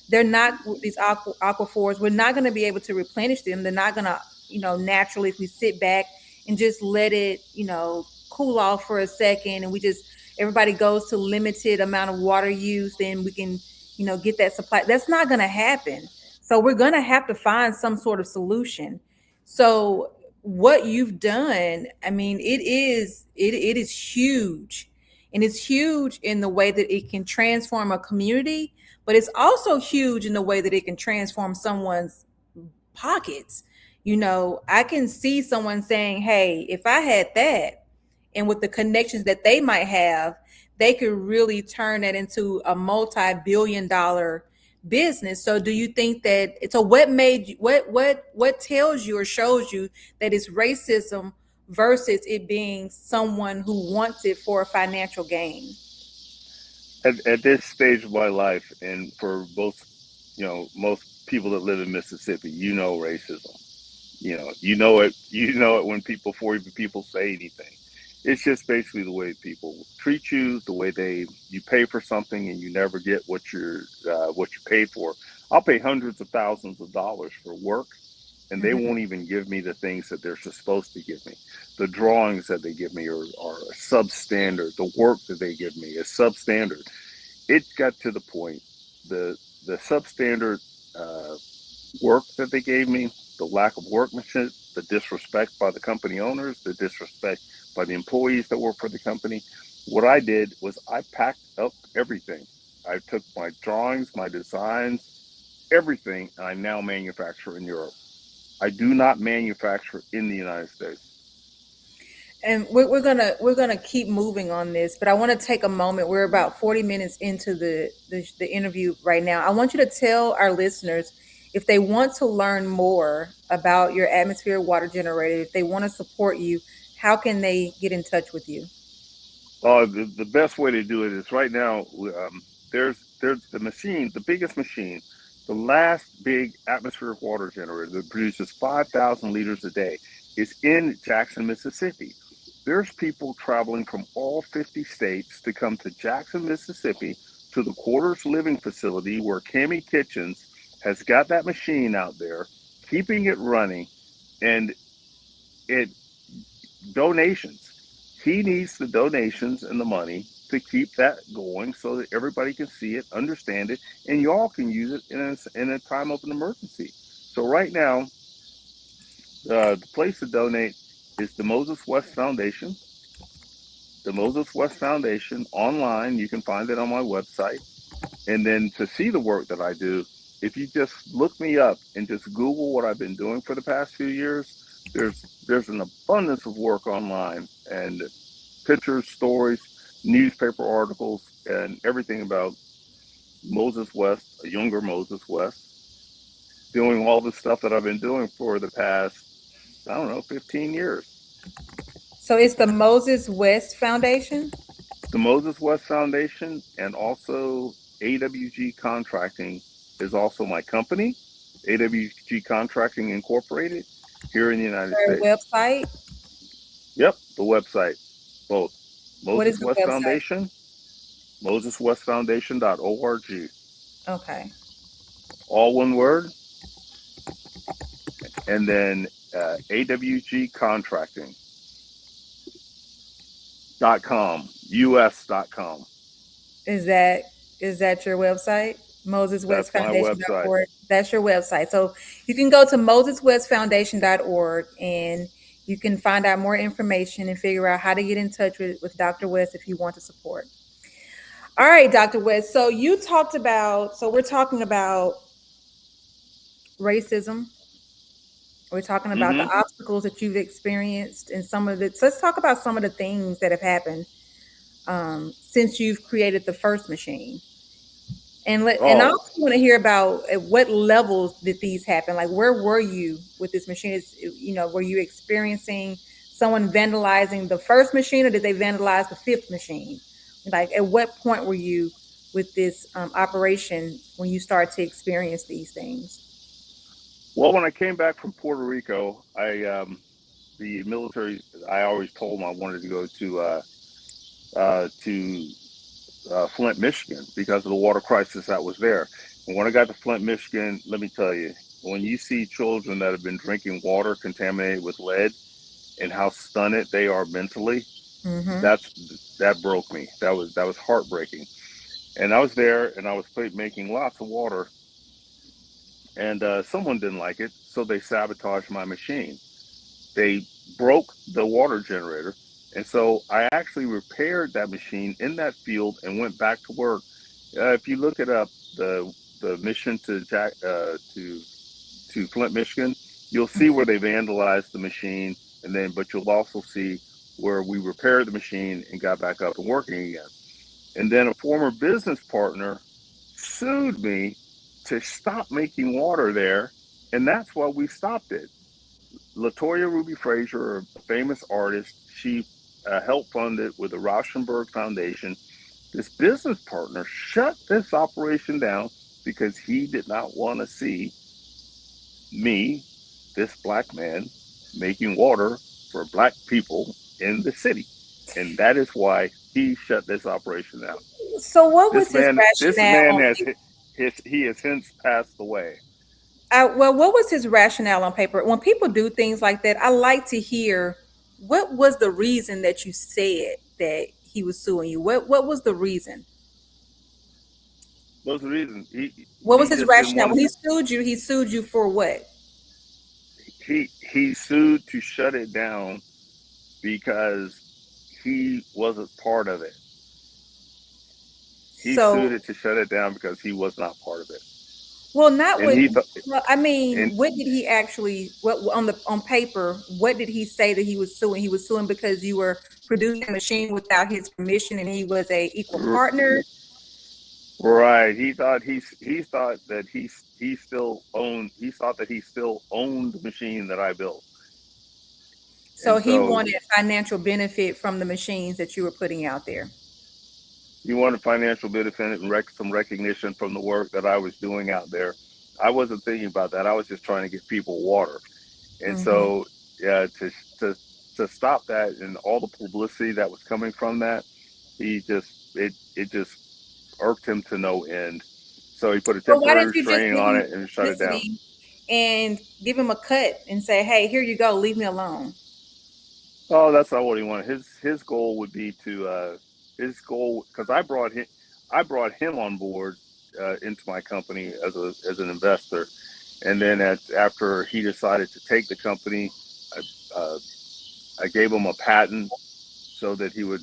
they're not, these aquifers, we're not going to be able to replenish them. They're not going to, naturally, if we sit back and just let it, cool off for a second and everybody goes to limited amount of water use, then we can, get that supply. That's not going to happen. So we're going to have to find some sort of solution. So what you've done, I mean, it is huge. And it's huge in the way that it can transform a community, but it's also huge in the way that it can transform someone's pockets. I can see someone saying, hey, if I had that, and with the connections that they might have, they could really turn that into a multi-billion-dollar business. So do you think that what tells you or shows you that it's racism versus it being someone who wants it for a financial gain? At this stage of my life, and for most people that live in Mississippi, racism. You know it when people, before even people say anything. It's just basically the way people treat you, the way you pay for something and you never get what you paid for. I'll pay hundreds of thousands of dollars for work, and they Mhm. won't even give me the things that they're supposed to give me. The drawings that they give me are substandard. The work that they give me is substandard. It got to the point, the the substandard uh, work that they gave me, the lack of workmanship, the disrespect by the company owners, the disrespect by the employees that work for the company. What I did was I packed up everything. I took my drawings, my designs, everything, and I now manufacture in Europe. I do not manufacture in the United States. And we're gonna keep moving on this, but I want to take a moment. We're about 40 minutes into the interview right now. I want you to tell our listeners, if they want to learn more about your atmosphere water generator, if they want to support you, how can they get in touch with you? The best way to do it is right now. There's the machine, the biggest machine, the last big atmospheric water generator that produces 5,000 liters a day is in Jackson, Mississippi. There's people traveling from all 50 states to come to Jackson, Mississippi, to the Quarters Living Facility where Cami Kitchens has got that machine out there, keeping it running, and it donations. He needs the donations and the money to keep that going so that everybody can see it, understand it, and y'all can use it in a time of an emergency. So right now, the place to donate is the Moses West Foundation. The Moses West Foundation online. You can find it on my website. And then to see the work that I do, if you just look me up and just Google what I've been doing for the past few years, there's an abundance of work online and pictures, stories, newspaper articles, and everything about Moses West, a younger Moses West, doing all the stuff that I've been doing for the past, I don't know, 15 years. So it's the Moses West Foundation. The Moses West Foundation and also AWG Contracting is also my company, AWG Contracting Incorporated, here in the United Their States. website. Yep, the website, both What is Moses the West website? Foundation, moseswestfoundation.org, Okay. all one word, and then awgcontracting.com, us.com. Is that is that your website? That's my website. MosesWestFoundation.org. That's your website. So you can go to MosesWestFoundation.org and you can find out more information and figure out how to get in touch with Dr. West if you want to support. All right, Dr. West. So you talked about, so we're talking about racism. We're talking about the Hmm. obstacles that you've experienced and some of the, so let's talk about some of the things that have happened since you've created the first machine. And I Oh, also want to hear about at what levels did these happen? Like, where were you with this machine? Were you experiencing someone vandalizing the first machine, or did they vandalize the fifth machine? Like, at what point were you with this operation when you start to experience these things? well, when I came back from Puerto Rico, the military, I always told them I wanted to go to Flint, Michigan, because of the water crisis that was there. And when I got to Flint, Michigan, let me tell you, when you see children that have been drinking water contaminated with lead and how stunned they are mentally, Mm-hmm. that broke me. That was heartbreaking. And I was there, and I was making lots of water, and someone didn't like it, so they sabotaged my machine. They broke the water generator, and so I actually repaired that machine in that field and went back to work. If you look it up, the mission to Flint, Michigan, you'll see where they vandalized the machine, and then but you'll also see where we repaired the machine and got back up and working again. And then a former business partner sued me to stop making water there, and that's why we stopped it. Latoya Ruby Frazier, a famous artist, she helped fund it with the Rauschenberg Foundation. This business partner shut this operation down because he did not want to see me, this black man, making water for black people in the city. And that is why he shut this operation down. So what was This his man, this rationale man on has paper? he has since passed away. Well, what was his rationale on paper? When people do things like that, I like to hear what was the reason that you said that he was suing you. What was the reason? What's the reason? What was He his just didn't rationale? want When to. he sued you for what? He sued to shut it down because he wasn't part of it. He sued So, it to shut it down because he was not part of it. well, not And what. he thought, Well, I and mean, what did he actually? What on paper? What did he say that he was suing? He was suing because you were producing a machine without his permission, and he was a equal partner. right, he thought that he thought that he still owned the machine that I built. So And he so wanted financial benefit from the machines that you were putting out there. he wanted financial benefit and some recognition from the work that I was doing out there. I wasn't thinking about that. I was just trying to get people water. And Hmm. so, yeah, to to stop that and all the publicity that was coming from that, it just irked him to no end. So he put a So why didn't temporary you just restraining give on him it and shut it down. publicity and give him a cut and say, "Hey, here you go. Leave me alone." Oh, that's not what he wanted. His goal would be to because I brought him on board into my company as an investor, and then after he decided to take the company, I, I gave him a patent so that he would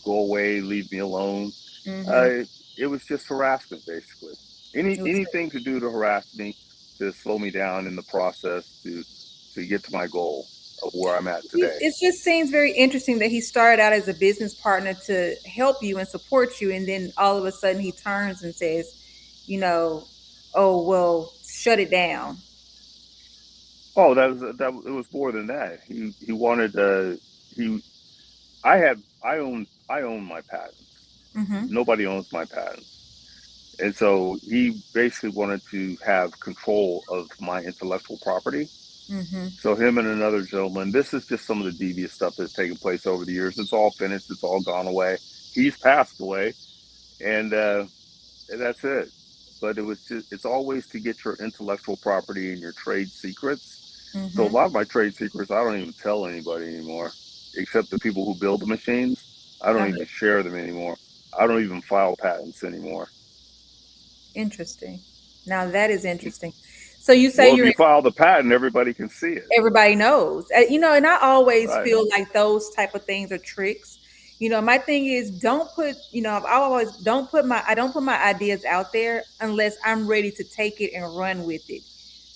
go away, leave me alone. Hmm. Uh, it was just harassment, basically. It was, Anything to do to harass me, to slow me down in the process to get to my goal of where I'm at today. it just seems very interesting that he started out as a business partner to help you and support you, and then all of a sudden he turns and says, you know, "Oh well, shut it down." Oh, it was more than that. He wanted he I own my patents. Hmm. Nobody owns my patents. And so he basically wanted to have control of my intellectual property. Hmm. So him and another gentleman, this is just some of the devious stuff that's taken place over the years. It's all finished. It's all gone away. He's passed away, and that's it. But it's always to get your intellectual property and your trade secrets. So a Hmm. lot of my trade secrets, I don't even tell anybody anymore, except the people who build the machines. I don't even share them anymore. I don't even file patents anymore. Interesting. Now that is interesting. So you say Well, if you're you file the patent, everybody can see it. everybody knows. And I always Right. feel like those type of things are tricks. My thing is don't put, I always don't put my ideas out there unless I'm ready to take it and run with it.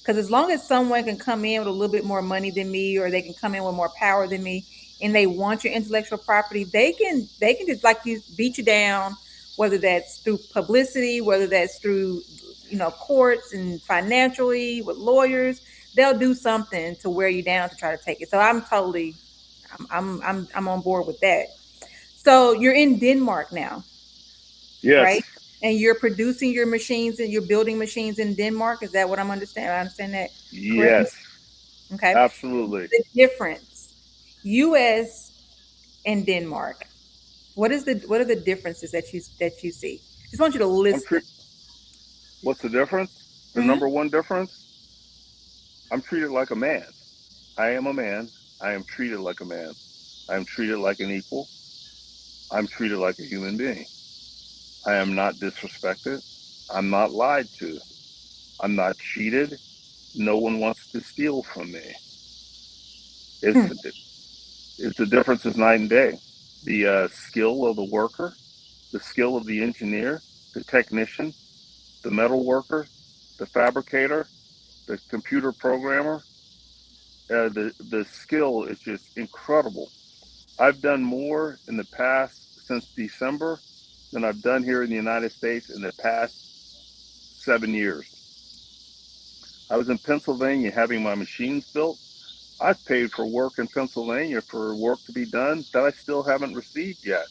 Because as long as someone can come in with a little bit more money than me, or they can come in with more power than me, and they want your intellectual property, they can just, like, you, beat you down, whether that's through publicity, whether that's through courts and financially with lawyers. They'll do something to wear you down to try to take it. So I'm on board with that. So you're in Denmark now, right? Yes. And you're producing your machines and you're building machines in Denmark. Is that what I'm understanding? I understand that correctly? Yes. Okay. Absolutely. The difference, U.S. and Denmark. What are the differences that you see? Just want you to I'm list them. tre- What's the difference? The Hmm. number one difference? I'm treated like a man. I am a man. I am treated like a man. I am treated like an equal. I'm treated like a human being. I am not disrespected. I'm not lied to. I'm not cheated. No one wants to steal from me. It's Hmm. the difference is night and day. The skill of the worker, the skill of the engineer, the technician, the metal worker, the fabricator, the computer programmer. The skill is just incredible. I've done more in the past since December than I've done here in the United States in the past 7 years. I was in Pennsylvania having my machines built. I've paid for work in Pennsylvania for work to be done that I still haven't received yet.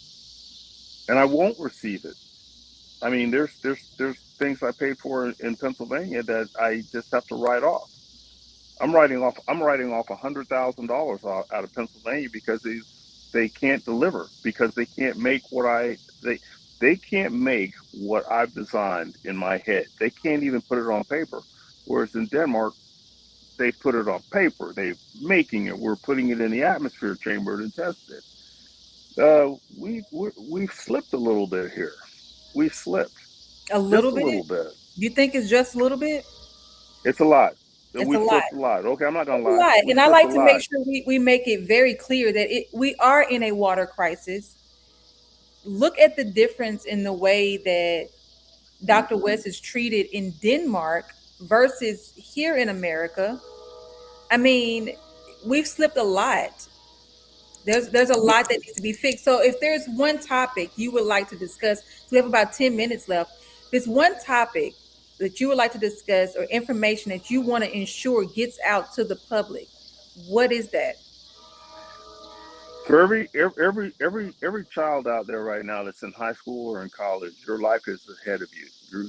and I won't receive it. I mean, there's things I paid for in Pennsylvania that I just have to write off. I'm writing off $100,000 out of Pennsylvania because they can't deliver, because they can't make they can't make what I've designed in my head. They can't even put it on paper. Whereas in Denmark, they put it on paper. They're making it. We're putting it in the atmosphere chamber to test it. We've slipped a little bit here. We've slipped A little just a bit? little bit. You think it's just a little bit? It's a lot. It's a We lot. slipped a lot. Okay, I'm not gonna It's a lie. lot. We And I slipped a like to make lot. sure we make it very clear that we are in a water crisis. Look at the difference in the way that Dr. West is treated in Denmark versus here in America. I mean, we've slipped a lot. There's a lot that needs to be fixed. So if there's one topic you would like to discuss, so we have about 10 minutes left. There's one topic that you would like to discuss or information that you want to ensure gets out to the public. What is that? For every child out there right now that's in high school or in college, your life is ahead of you.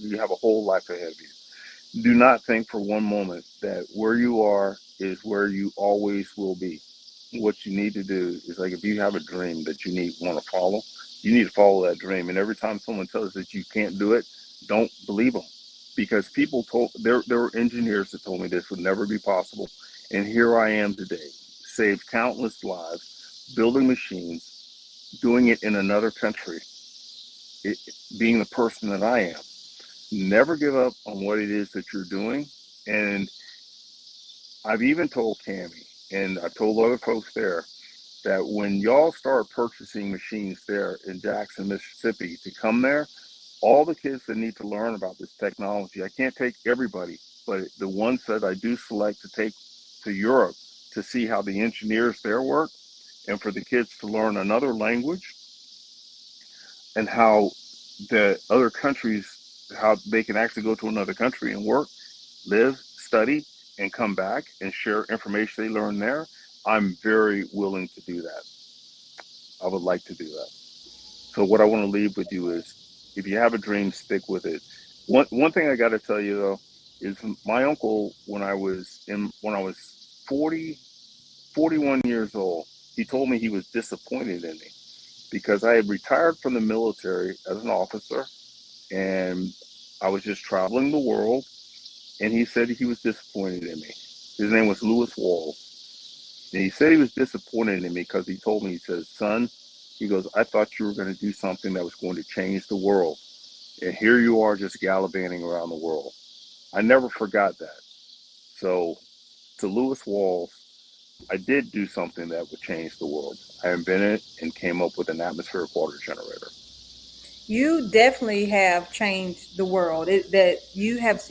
You have a whole life ahead of you. Do not think for one moment that where you are is where you always will be. What you need to do is, like, if you have a dream that you need want to follow, you need to follow that dream. And every time someone tells us that you can't do it, don't believe them, because people told there were engineers that told me this would never be possible, and here I am today, saved countless lives, building machines, doing it in another country, it, being the person that I am. Never give up on what it is that you're doing. And I've even told Cami, and I told other folks there, that when y'all start purchasing machines there in Jackson, Mississippi, to come there, all the kids that need to learn about this technology, I can't take everybody, but the ones that I do select to take to Europe to see how the engineers there work, and for the kids to learn another language, and how the other countries, how they can actually go to another country and work, live, study, and come back and share information they learn there. I'm very willing to do that. I would like to do that. So what I want to leave with you is, if you have a dream, stick with it. One thing I got to tell you though is, my uncle, when I was 41 years old, he told me he was disappointed in me because I had retired from the military as an officer, and I was just traveling the world. And he said he was disappointed in me. His name was Lewis Walls. And he said he was disappointed in me because he told me, he says, son, he goes, I thought you were going to do something that was going to change the world. And here you are just gallivanting around the world. I never forgot that. So to Lewis Walls, I did do something that would change the world. I invented and came up with an atmospheric water generator. You definitely have changed the world. That you have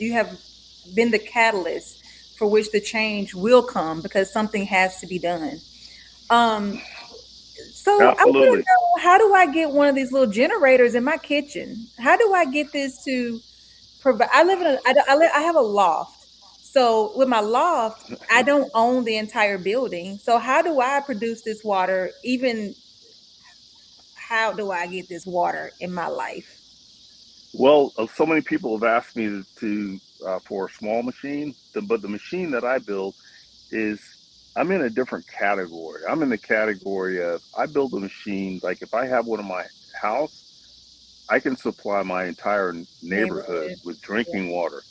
been the catalyst for which the change will come because something has to be done. Um, so I want to Absolutely. know, how do I get one of these little generators in my kitchen? How do I get this to provide? I live in a I have a loft. So with my loft, I don't own the entire building. So how do I produce this water? Even how do I get this water in my life? Well, so many people have asked me for a small machine, but the machine that I build is, I'm in a different category. I'm in the category of, I build a machine, like if I have one in my house, I can supply my entire neighborhood Neighborhood. with Yeah. drinking water.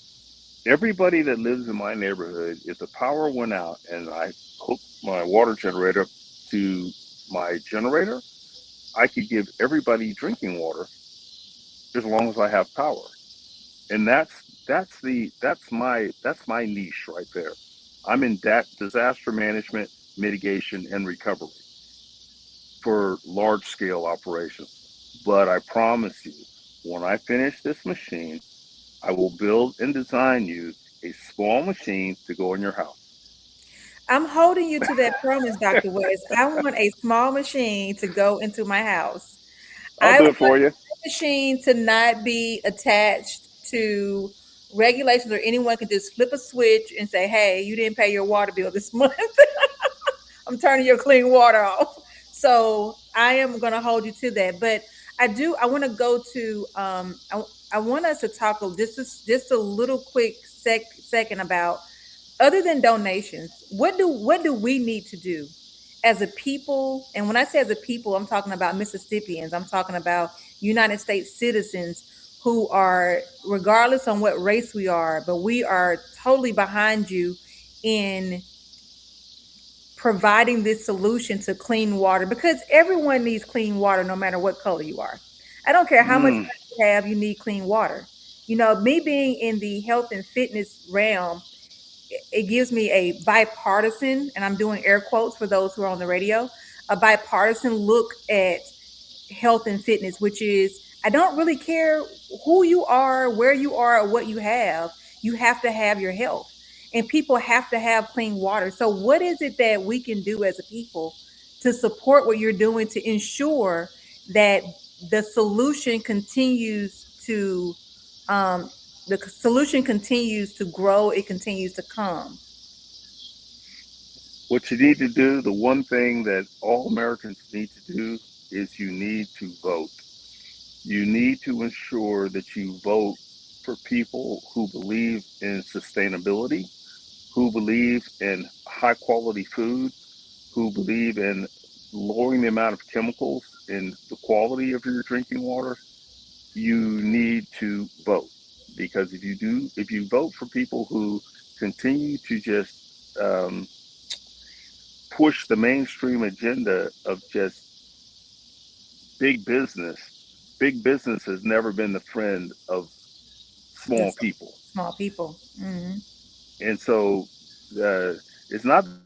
Everybody that lives in my neighborhood, if the power went out and I hooked my water generator to my generator, I could give everybody drinking water as long as I have power. And that's my niche right there. I'm in disaster management, mitigation, and recovery for large scale operations. But I promise you, when I finish this machine, I will build and design you a small machine to go in your house. I'm holding you to that promise, Dr. West. I want a small machine to go into my house. I'll I do want it for you. the machine to not be attached to regulations or anyone can just flip a switch and say, hey, you didn't pay your water bill this month. I'm turning your clean water off. So I am going to hold you to that. But I want to go to, I want us to talk just a little quick second about, other than donations, what do we need to do as a people? And when I say as a people, I'm talking about Mississippians. I'm talking about United States citizens who are, regardless on what race we are, but we are totally behind you in providing this solution to clean water, because everyone needs clean water no matter what color you are. I don't care how much Mm, money you have, you need clean water. Me being in the health and fitness realm, it gives me a bipartisan, and I'm doing air quotes for those who are on the radio, a bipartisan look at health and fitness, which is, I don't really care who you are, where you are, or what you have to have your health. And people have to have clean water. So, what is it that we can do as a people to support what you're doing to ensure that the solution continues to grow, it continues to come? what you need to do, the one thing that all Americans need to do is you need to vote. You need to ensure that you vote for people who believe in sustainability, who believe in high quality food, who believe in lowering the amount of chemicals in the quality of your drinking water. You need to vote, because if you vote for people who continue to just push the mainstream agenda of just big business, big business has never been the friend of small Just people. small people. Hmm. And so it's not that they're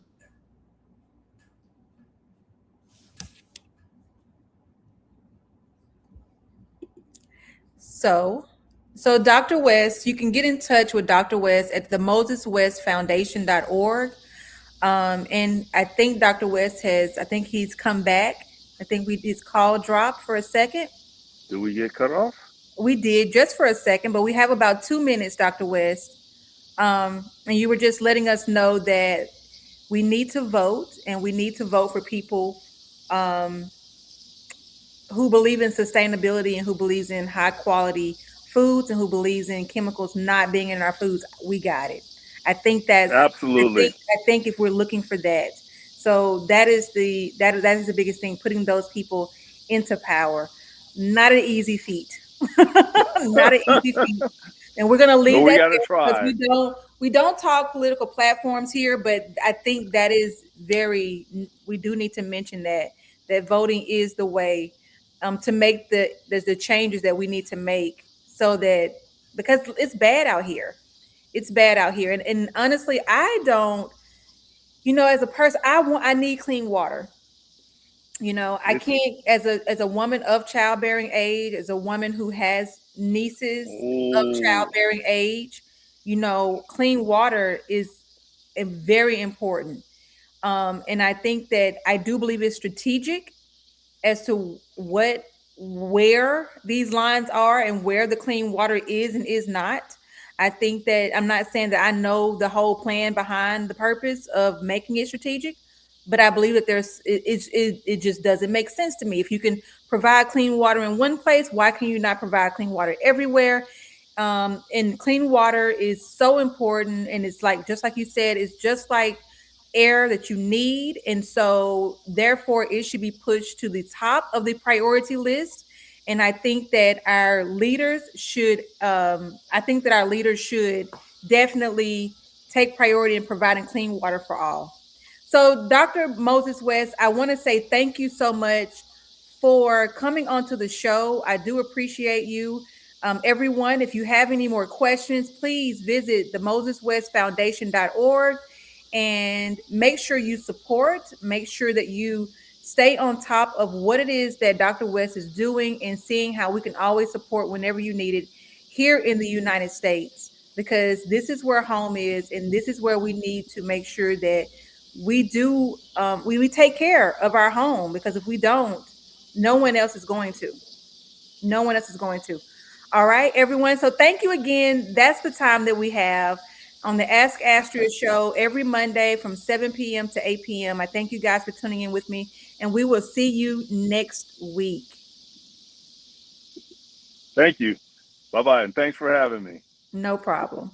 against business, it's just that they're not So, so Dr. West, you can get in touch with Dr. West at the MosesWestFoundation.org. And I think Dr. West I think he's come back. I think his call dropped for a second. do we get cut off? We did just for a second, but we have about 2 minutes, Dr. West. And you were just letting us know that we need to vote, and we need to vote for people um, who believe in sustainability and who believes in high quality foods and who believes in chemicals not being in our foods. We got it. I think that's Absolutely. I think if we're looking for that. So that is the biggest thing, putting those people into power. Not an easy feat. Not an easy feat. And we're gonna But leave we that got to there because try. we don't talk political platforms here, but I think that is very, we do need to mention that voting is the way to make the changes that we need to make, so that, because it's bad out here. It's bad out here. And honestly, I don't, as a person, I need clean water. I It's, can't, as a woman of childbearing age, as a woman who has nieces of oh, childbearing age, clean water is very important. And I think that I do believe it's strategic as to where these lines are and where the clean water is and is not. I think that, I'm not saying that I know the whole plan behind the purpose of making it strategic, but I believe that it just doesn't make sense to me. If you can provide clean water in one place, why can you not provide clean water everywhere? And clean water is so important, and it's like, just like you said, it's just like air that you need. And so therefore it should be pushed to the top of the priority list. And I think that our leaders should definitely take priority in providing clean water for all. So, Dr. Moses West, I want to say thank you so much for coming onto the show. I do appreciate you. Everyone, if you have any more questions, please visit the MosesWestFoundation.org and make sure you support, make sure that you stay on top of what it is that Dr. West is doing, and seeing how we can always support whenever you need it here in the United States, because this is where home is, and this is where we need to make sure that we take care of our home, because if we don't, no one else is going to. No one else is going to. All right, everyone. So thank you again. That's the time that we have. on the Ask Astria show every Monday from 7 p.m. to 8 p.m. I thank you guys for tuning in with me, and we will see you next week. Thank you. Bye-bye, and thanks for having me. No problem.